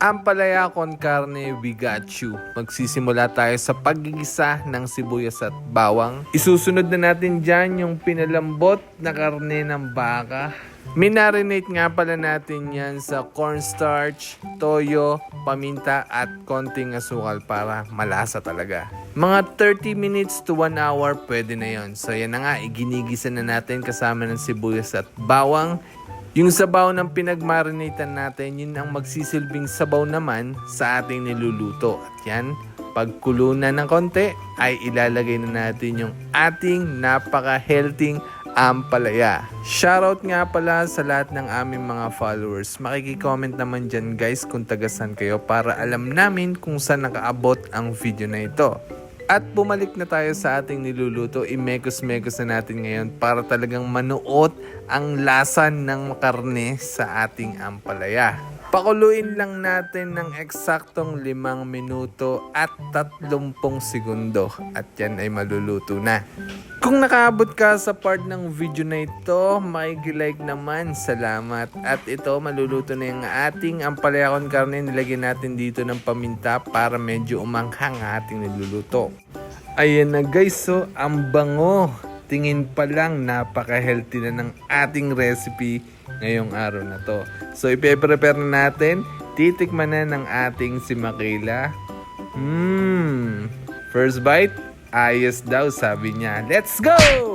Ampalaya con carne, we got you. Magsisimula tayo sa paggigisa ng sibuyas at bawang. Isusunod na natin dyan yung pinalambot na karne ng baka. Minarinate nga pala natin yan sa cornstarch, toyo, paminta at konting asukal para malasa talaga. Mga 30 minutes to 1 hour pwede na yon. So yan na nga, iginigisa na natin kasama ng sibuyas at bawang. Yung sabaw ng pinagmarinatan natin, yun ang magsisilbing sabaw naman sa ating niluluto. At yan, pagkulo na ng konti, ay ilalagay na natin yung ating napaka-healthy ampalaya. Shoutout nga pala sa lahat ng aming mga followers. Makikicomment naman dyan guys kung tagasan kayo para alam namin kung saan nakaabot ang video na ito. At bumalik na tayo sa ating niluluto, imekos-mekos na natin ngayon para talagang manuot ang lasa ng karne sa ating ampalaya. Pakuluin lang natin ng eksaktong 5 minuto at 30 segundo at yan ay maluluto na. Kung nakaabot ka sa part ng video na ito, makikilike naman, salamat. At ito, maluluto na yung ating ampalaya con carne. Nilagyan natin dito ng paminta para medyo umanghang ating niluluto. Ayan na guys, so ang bango. Tingin pa lang, napaka-healthy na ng ating recipe ngayong araw na to. So ipe-prepare na natin, titikman na ng ating si Makayla. First bite, ayos daw sabi niya. Let's go!